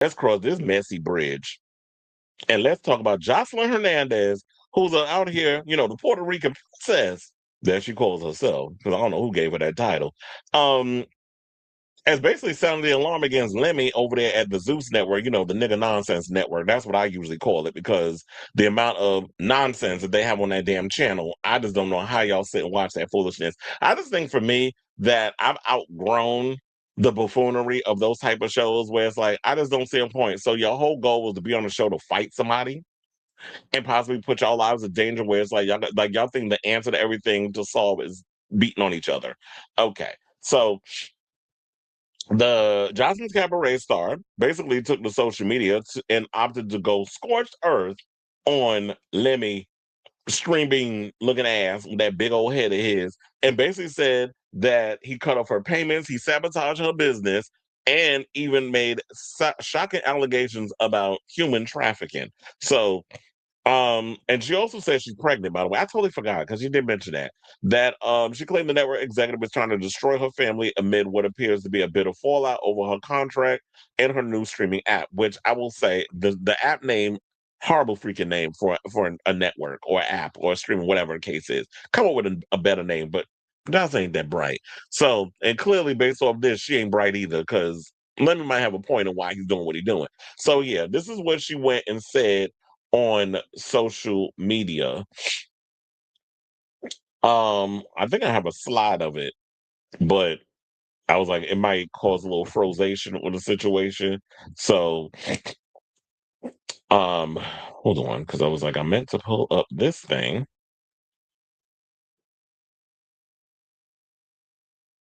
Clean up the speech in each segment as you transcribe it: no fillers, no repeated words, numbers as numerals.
let's cross this messy bridge. And let's talk about Joseline Hernandez, who's out here, the Puerto Rican princess that she calls herself, because I don't know who gave her that title. Has basically sounded the alarm against Lemmy over there at the Zeus network, the nigga nonsense network. That's what I usually call it, because the amount of nonsense that they have on that damn channel, I just don't know how y'all sit and watch that foolishness. I just think for me that I've outgrown the buffoonery of those type of shows where it's like, I just don't see a point. So your whole goal was to be on the show to fight somebody and possibly put y'all lives in danger, where it's like y'all think the answer to everything to solve is beating on each other. Okay. So the Johnson's Cabaret star basically took to social media and opted to go scorched earth on Lemmy streaming looking ass with that big old head of his, and basically said that he cut off her payments, he sabotaged her business, and even made shocking allegations about human trafficking. So and she also said she's pregnant, by the way. I totally forgot because you did mention that. She claimed the network executive was trying to destroy her family amid what appears to be a bit of fallout over her contract and her new streaming app, which I will say the app name, horrible freaking name for a network or app or streaming, whatever the case is. Come up with a better name, but that ain't that bright. So, and clearly based off this, she ain't bright either, because Lemon might have a point on why he's doing what he's doing. So yeah, this is what she went and said on social media. I think I have a slide of it, but I was like, it might cause a little frozation with the situation. So, hold on, because I was like, I meant to pull up this thing.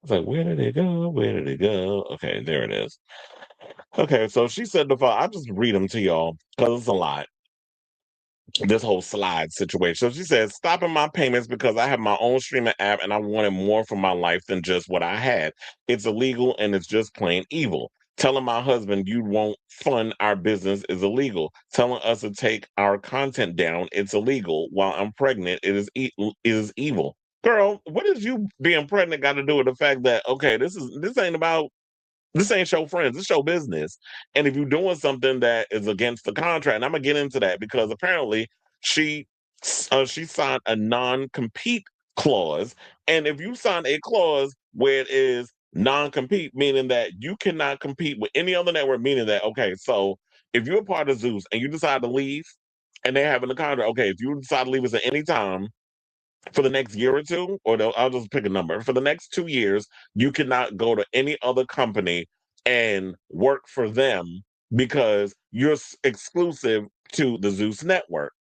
I was like, where did it go? Where did it go? Okay, there it is. Okay, so she said I'll just read them to y'all because it's a lot. This whole slide situation. So she says, stopping my payments because I have my own streaming app and I wanted more for my life than just what I had. It's illegal and it's just plain evil. Telling my husband you won't fund our business is illegal. Telling us to take our content down, it's illegal. While I'm pregnant, it is evil. Girl, what is you being pregnant got to do with the fact that, okay, this ain't show friends, this show business. And if you're doing something that is against the contract, and I'm gonna get into that because apparently she she signed a non-compete clause. And if you sign a clause where it is non-compete, meaning that you cannot compete with any other network, meaning that, okay, so if you're a part of Zeus and you decide to leave and they have in the contract, okay, if you decide to leave us at any time, for the next year or two, or I'll just pick a number. For the next 2 years, you cannot go to any other company and work for them because you're exclusive to the Zeus network.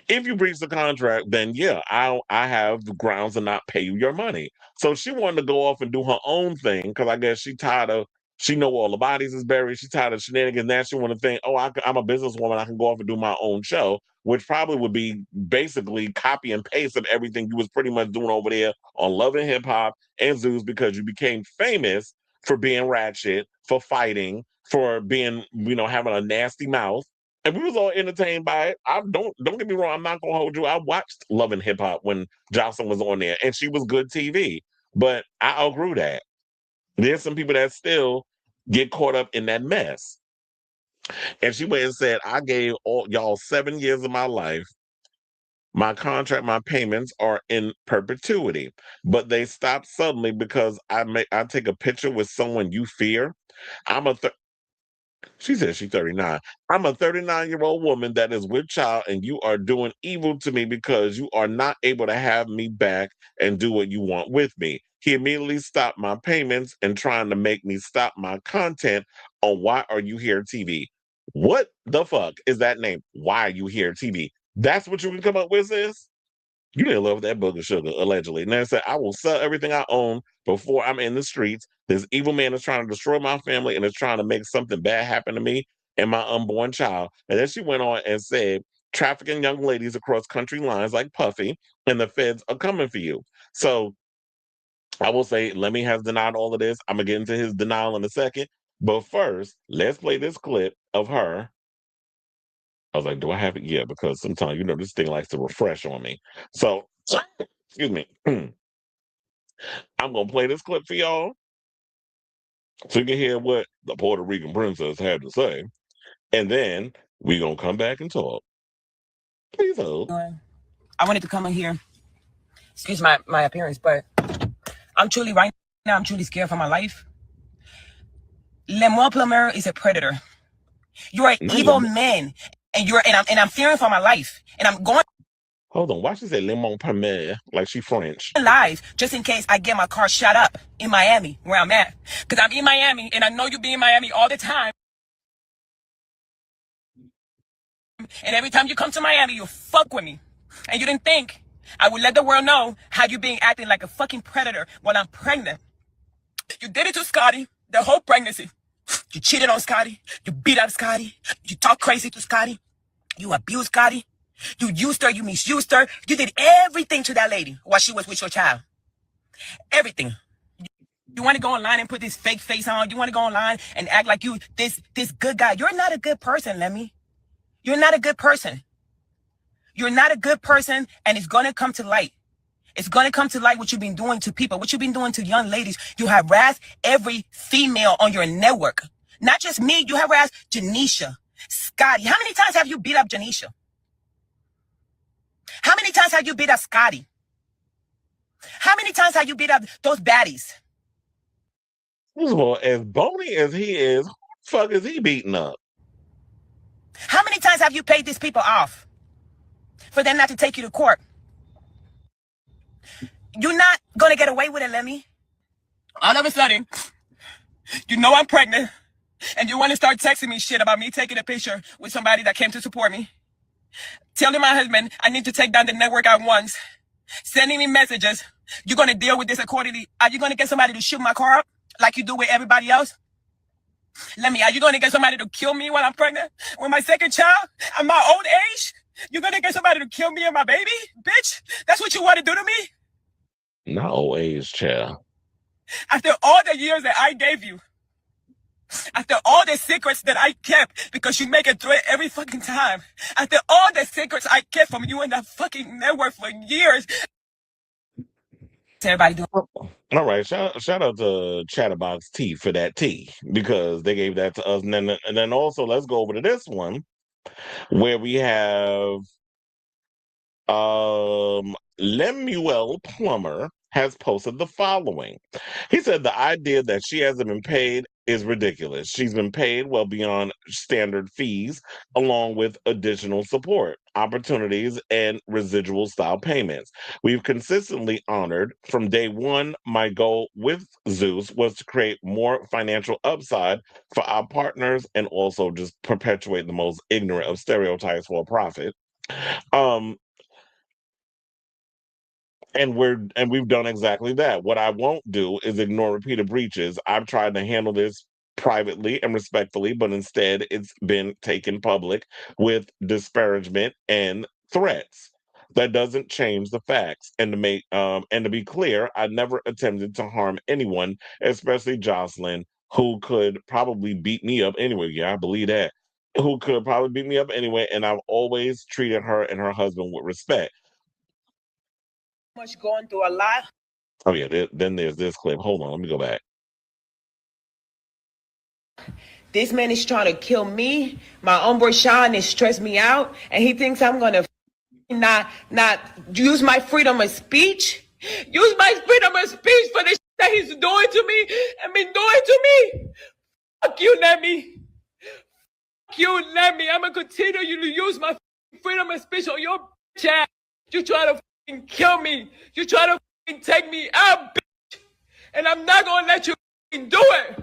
If you breach the contract, then yeah, I have the grounds to not pay you your money. So she wanted to go off and do her own thing because I guess she know all the bodies is buried. She tired of shenanigans. Now she want to think, oh, I'm a businesswoman. I can go off and do my own show, which probably would be basically copy and paste of everything you was pretty much doing over there on Love and Hip Hop and Zeus, because you became famous for being ratchet, for fighting, for being, having a nasty mouth, and we was all entertained by it. I don't get me wrong. I'm not gonna hold you. I watched Love and Hip Hop when Jocelyn was on there, and she was good TV. But I outgrew that. There's some people that still get caught up in that mess. And she went and said, "I gave all y'all 7 years of my life. My contract, my payments are in perpetuity, but they stop suddenly because I take a picture with someone you fear. I'm a She said she's 39. I'm a 39-year-old woman that is with child, and you are doing evil to me because you are not able to have me back and do what you want with me." He immediately stopped my payments and trying to make me stop my content on Why Are You Here TV. What the fuck is that name? Why Are You Here TV? That's what you can come up with, sis? You didn't love that booger sugar, allegedly. And then said, I will sell everything I own before I'm in the streets. This evil man is trying to destroy my family and is trying to make something bad happen to me and my unborn child. And then she went on and said, trafficking young ladies across country lines like Puffy, and the feds are coming for you. So I will say Lemmy has denied all of this. I'm going to get into his denial in a second. But first, let's play this clip of her. I was like, do I have it? Yeah, because sometimes, this thing likes to refresh on me. So, excuse me. I'm going to play this clip for y'all. so you can hear what the Puerto Rican princess had to say, and then we gonna come back and talk. Please hold. I wanted to come in here. Excuse my appearance, but I'm truly right now. I'm truly scared for my life. Lemuel Plummer is a predator. You're an Not evil lemon. man, and I'm fearing for my life, and I'm going Hold on. Why she say lemon premier like she French? live just in case I get my car shot up in Miami, where I'm at, because I'm in Miami, and I know you be in Miami all the time. And every time you come to Miami, you fuck with me, and you didn't think I would let the world know how you being acting like a fucking predator while I'm pregnant. You did it to Scotty the whole pregnancy. You cheated on Scotty. You beat up Scotty. You talk crazy to Scotty. You abused Scotty. You used her. You misused her. You did everything to that lady while she was with your child. Everything. You want to go online and put this fake face on. You want to go online and act like you this good guy. You're not a good person, Lemmy. You're not a good person. You're not a good person, and it's going to come to light. It's going to come to light what you've been doing to people, what you've been doing to young ladies. You harass every female on your network. Not just me. You harass Janisha, Scotty. How many times have you beat up Janisha? How many times have you beat up Scotty? How many times have you beat up those baddies? First of all, as bony as he is, who the fuck is he beating up? How many times have you paid these people off for them not to take you to court? You're not going to get away with it, Lemmy. All of a sudden, you know I'm pregnant, and you want to start texting me shit about me taking a picture with somebody that came to support me. Telling my husband I need to take down the network at once. Sending me messages. You're going to deal with this accordingly. Are you going to get somebody to shoot my car up like you do with everybody else? Lemmy, are you going to get somebody to kill me while I'm pregnant? With my second child? At my old age? You're going to get somebody to kill me and my baby? Bitch, that's what you want to do to me? Not old age, child. After all the years that I gave you, after all the secrets that I kept, because you make a threat every fucking time, after all the secrets I kept from you and that fucking network for years, everybody doing. All right, shout out to Chatterbox Tea for that tea because they gave that to us, and then also let's go over to this one where we have Lemuel Plummer has posted the following. He said the idea that she hasn't been paid is ridiculous. She's been paid well beyond standard fees, along with additional support, opportunities, and residual style payments. We've consistently honored from day one. My goal with Zeus was to create more financial upside for our partners and also just perpetuate the most ignorant of stereotypes for a profit. Um, and we've done exactly that. What I won't do is ignore repeated breaches. I've tried to handle this privately and respectfully, but instead it's been taken public with disparagement and threats. That doesn't change the facts. And to be clear, I never attempted to harm anyone, especially Joseline, who could probably beat me up anyway. Yeah, I believe that. Who could probably beat me up anyway, and I've always treated her and her husband with respect. Much going through a lot. Oh yeah, then there's this clip. Hold on, let me go back. This man is trying to kill me. My homeboy Sean is stressed me out, and he thinks I'm gonna not use my freedom of speech. Use my freedom of speech for the shit that he's doing to me and been doing to me. Fuck you, Lemmy. Fuck you, Lemmy. I'm gonna continue to use my freedom of speech on your bitch ass. You try to fucking kill me. You try to fucking take me out, bitch. And I'm not gonna let you fucking do it.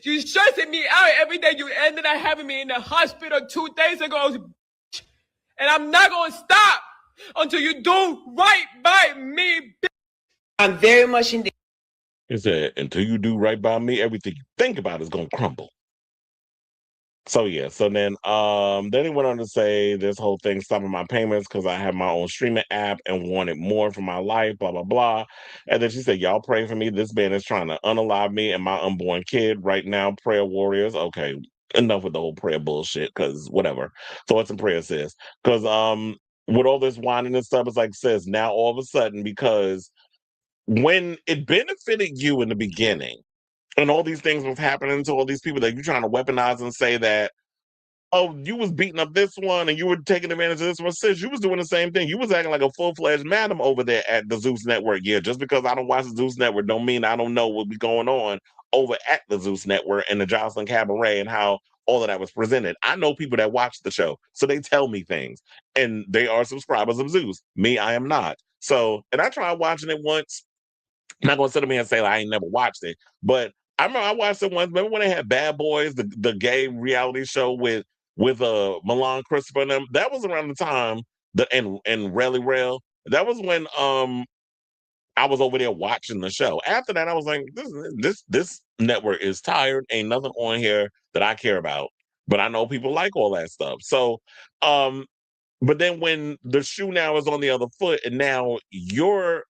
You stressing me out every day. You ended up having me in the hospital 2 days ago, bitch. And I'm not gonna stop until you do right by me, bitch. I'm very much in the. He said, until you do right by me, everything you think about is gonna crumble. So yeah, so then he went on to say this whole thing stopping my payments because I have my own streaming app and wanted more for my life, blah blah blah. And then she said, y'all pray for me. This man is trying to unalive me and my unborn kid right now. Prayer warriors. Okay, enough with the whole prayer bullshit, because whatever. So what's in prayer, sis? Because with all this whining and stuff, it's like, sis, now all of a sudden, because when it benefited you in the beginning, and all these things was happening to all these people that you're trying to weaponize and say that, oh, you was beating up this one and you were taking advantage of this one. Sis, you was doing the same thing. You was acting like a full-fledged madam over there at the Zeus Network. Yeah, just because I don't watch the Zeus Network don't mean I don't know what be going on over at the Zeus Network and the Joseline Cabaret and how all of that was presented. I know people that watch the show, so they tell me things. And they are subscribers of Zeus. Me, I am not. So, and I tried watching it once. I'm not gonna sit up here and say like, I ain't never watched it, but I remember I watched it once. Remember when they had Bad Boys, the gay reality show with Milan Christopher and them? That was around the time and Relly Rail. That was when I was over there watching the show. After that, I was like, this network is tired. Ain't nothing on here that I care about. But I know people like all that stuff. So but then when the shoe now is on the other foot and now you're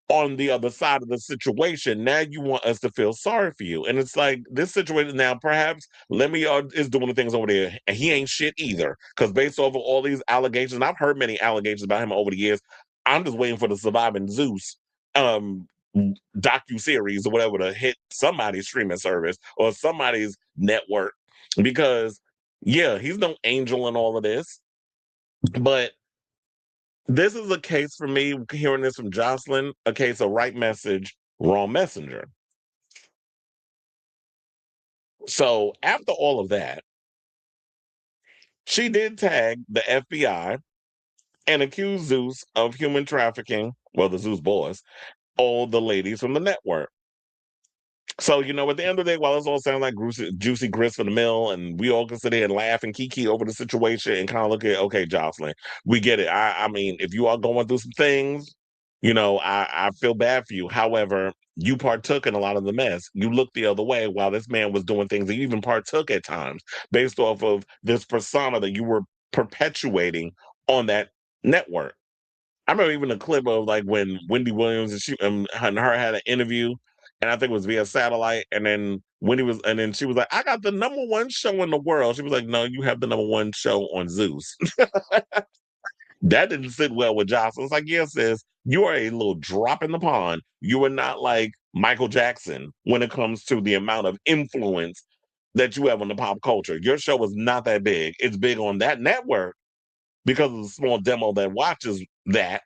on the other side of the situation, now you want us to feel sorry for you. And it's like this situation now, perhaps Lemuel is doing the things over there, and he ain't shit either. Because based off of all these allegations, I've heard many allegations about him over the years. I'm just waiting for the Surviving Zeus um docu-series or whatever to hit somebody's streaming service or somebody's network. Because yeah, he's no angel in all of this. But this is a case for me, hearing this from Joseline, a case of right message, wrong messenger. So after all of that, she did tag the FBI and accuse Zeus of human trafficking, well, the Zeus boys, all the ladies from the network. So, at the end of the day, while it's all sounding like juicy grits for the mill, and we all can sit there and laugh and kiki over the situation and kind of look at, okay, Joseline, we get it. I mean, if you are going through some things, I feel bad for you. However, you partook in a lot of the mess. You looked the other way while this man was doing things. He even partook at times based off of this persona that you were perpetuating on that network. I remember even a clip of like when Wendy Williams and her had an interview, and I think it was via satellite. And then and then she was like, "I got the number one show in the world." She was like, "No, you have the number one show on Zeus." That didn't sit well with Jocelyn. It's like, yes, sis, you are a little drop in the pond. You are not like Michael Jackson when it comes to the amount of influence that you have on the pop culture. Your show is not that big. It's big on that network because of the small demo that watches that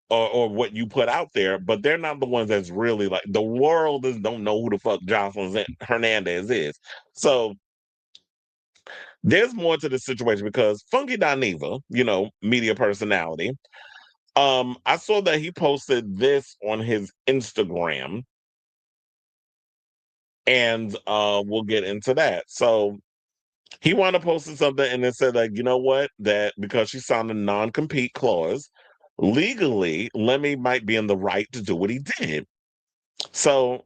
or what you put out there, but they're not the ones that's really like the world don't know who the fuck Jocelyn Hernandez is. So there's more to the situation because Funky Dineva, media personality, I saw that he posted this on his Instagram, and we'll get into that. So he wound up posting something and it said like, you know what, that because she signed a non-compete clause, legally, Lemmy might be in the right to do what he did. So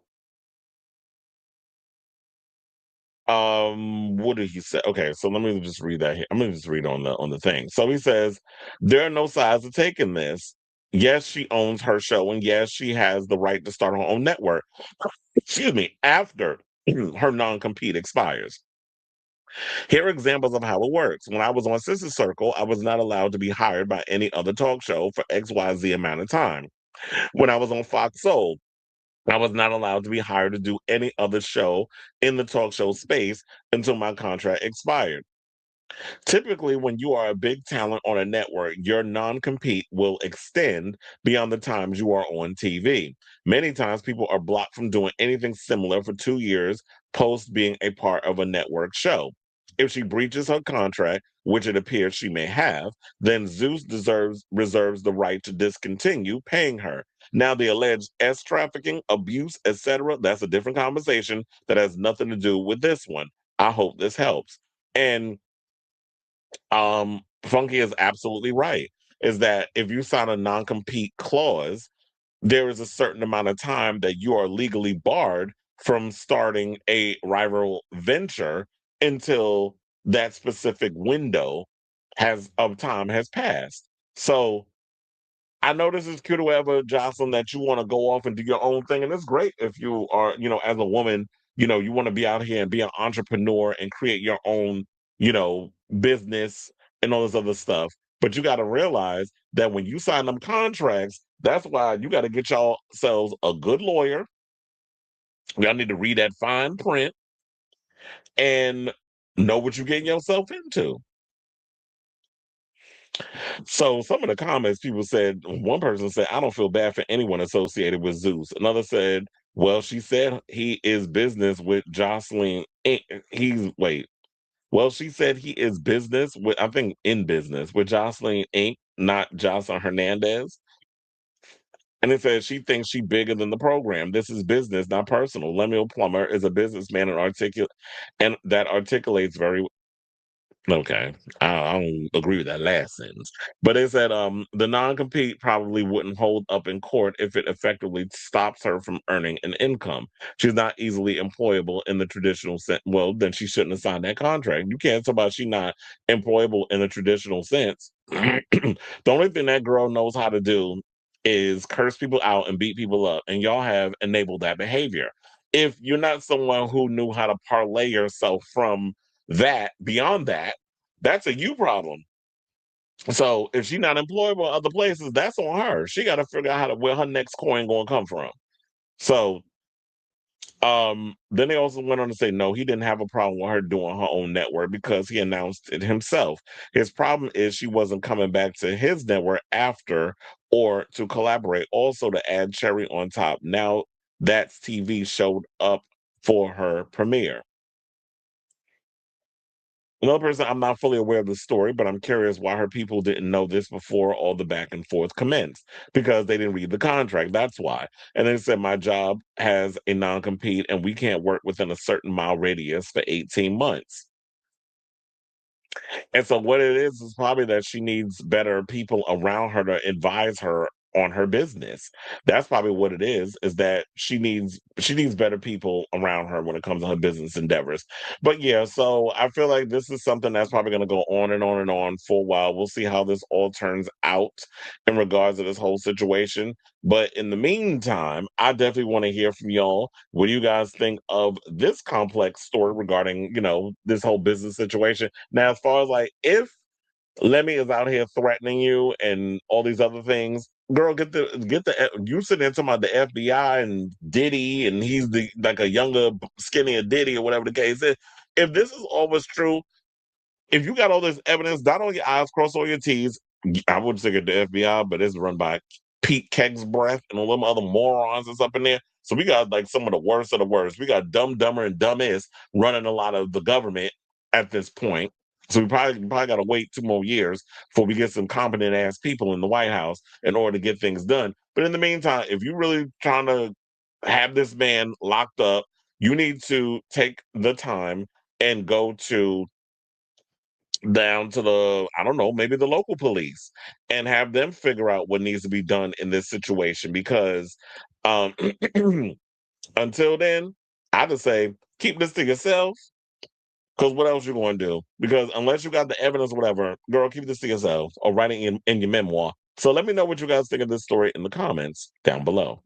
what did he say? Okay, so let me just read that here. I'm gonna just read on the thing. So he says there are no sides to take in this. Yes, she owns her show, and yes, she has the right to start her own network. Excuse me, after her non-compete expires. Here are examples of how it works. When I was on Sister Circle, I was not allowed to be hired by any other talk show for XYZ amount of time. When I was on Fox Soul, I was not allowed to be hired to do any other show in the talk show space until my contract expired. Typically, when you are a big talent on a network, your non compete will extend beyond the times you are on TV. Many times, people are blocked from doing anything similar for 2 years post being a part of a network show. If she breaches her contract, which it appears she may have, then Zeus reserves the right to discontinue paying her. Now, the alleged S trafficking, abuse, etc., that's a different conversation that has nothing to do with this one. I hope this helps. And Funky is absolutely right. Is that if you sign a non-compete clause, there is a certain amount of time that you are legally barred from starting a rival venture until that specific window has of time has passed. So I know this is cute or whatever, Jocelyn, that you want to go off and do your own thing. And it's great if you are, as a woman, you want to be out here and be an entrepreneur and create your own, business and all this other stuff. But you got to realize that when you sign them contracts, that's why you got to get yourselves a good lawyer Y'all need to read that fine print and know what you're getting yourself into. So some of the comments people said, one person said, I don't feel bad for anyone associated with Zeus. Another said, well, she said he is business with Joseline. Well, she said he is business with, I think in business with Joseline Inc., not Jocelyn Hernandez. And it says she thinks she bigger than the program. This is business, not personal. Lemuel Plummer is a businessman and that articulates very okay. I don't agree with that last sentence. But it said the non-compete probably wouldn't hold up in court if it effectively stops her from earning an income. She's not easily employable in the traditional sense. Well, then she shouldn't have signed that contract. You can't talk about she's not employable in the traditional sense. The only thing that girl knows how to do is curse people out and beat people up. And y'all have enabled that behavior. If you're not someone who knew how to parlay yourself from that, beyond that, that's a you problem. So if she's not employable other places, that's on her. She got to figure out how to where her next coin going to come from. So then they also went on to say no, he didn't have a problem with her doing her own network because he announced it himself. His problem is she wasn't coming back to his network after or to collaborate. Also to add cherry on top. Now that's TV showed up for her premiere. Another person, I'm not fully aware of the story, but I'm curious why her people didn't know this before all the back and forth commenced because they didn't read the contract. That's why. And then it said, my job has a non compete and we can't work within a certain mile radius for 18 months. And so what it is probably that she needs better people around her to advise her on her business. That's probably what it is that she needs better people around her when it comes to her business endeavors. But yeah, so I feel like this is something that's probably going to go on and on and on for a while. We'll see how this all turns out in regards to this whole situation. But in the meantime, I definitely want to hear from y'all. What do you guys think of this complex story regarding, this whole business situation? Now, as far as like if Lemmy is out here threatening you and all these other things, girl, you sitting there talking about the FBI and Diddy and he's the like a younger, skinnier Diddy or whatever the case is. If this is always true, if you got all this evidence, dot all your I's, cross all your T's. I wouldn't say it the FBI, but it's run by Pete Kegsbreath and all them other morons that's up in there. So we got like some of the worst of the worst. We got Dumb, Dumber, and Dumbest running a lot of the government at this point. So we probably got to wait 2 more years before we get some competent ass people in the White House in order to get things done. But in the meantime, if you're really trying to have this man locked up, you need to take the time and go to down to the I don't know, maybe the local police and have them figure out what needs to be done in this situation because um until then, I just say keep this to yourself because what else you going to do? Because unless you got the evidence or whatever, girl, keep this to yourself or write it in your memoir. So let me know what you guys think of this story in the comments down below.